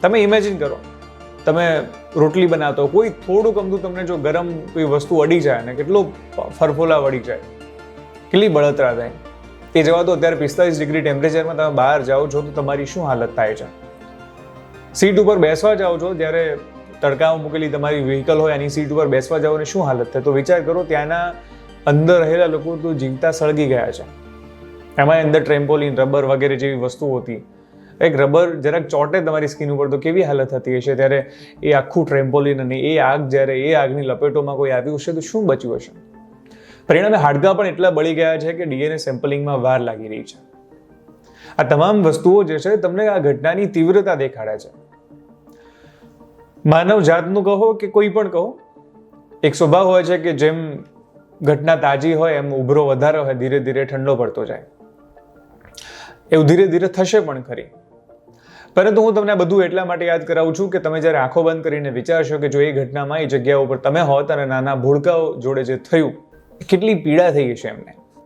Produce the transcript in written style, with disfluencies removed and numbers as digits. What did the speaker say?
તમે ઇમેજિન કરો, તમે રોટલી બનાવતો, કોઈ થોડુંક અમથું તમને જો ગરમ કોઈ વસ્તુ અડી જાય ને કેટલો ફરફોલા વળી જાય, કેટલી બળતરા થાય. તે જવા તો અત્યારે 45 ડિગ્રી ટેમ્પરેચરમાં તમે બહાર જાઓ છો તો તમારી શું હાલત થાય છે. સીટ ઉપર બેસવા જાઓ છો, જ્યારે તડકામાં મૂકેલી તમારી વ્હીકલ હોય એની સીટ ઉપર બેસવા જાઓ ને શું હાલત થાય. તો વિચાર કરો, ત્યાંના અંદર રહેલા લોકો તો જીવતા સળગી ગયા છે. એમાં અંદર ટ્રેમ્પોલિન, રબર વગેરે જેવી વસ્તુઓ હતી. એક રબર જરાક ચોટે તમારી સ્કિન ઉપર તો કેવી હાલત થતી હશે. ત્યારે એ આખું ટ્રેમ્પોલિન અને એ આગ, જ્યારે એ આગની લપેટોમાં કોઈ આવ્યું હશે તો શું બચ્યું હશે. પરિણામે હાડકાં પણ એટલા બળી ગયા છે કે ડીએનએ સેમ્પલિંગમાં વાર લાગી રહી છે. આ તમામ વસ્તુઓ જે છે તમને આ ઘટનાની તીવ્રતા દેખાડે છે. માનવ જાતનું કહો કે કોઈ પણ કહો, એક સ્વભાવ હોય છે કે જેમ ઘટના તાજી હોય એમ ઉભરો વધારે હોય, ધીરે ધીરે ઠંડો પડતો જાય. એવું ધીરે ધીરે થશે પણ ખરી. પરંતુ હું તમને બધું એટલા માટે યાદ કરાવું છું કે તમે જ્યારે આંખો બંધ કરીને વિચારશો કે જો એ ઘટનામાં એ જગ્યા ઉપર તમે હોત અને નાના ભૂલકાઓ જોડે જે થયું, કેટલી પીડા થઈ હશે એમને.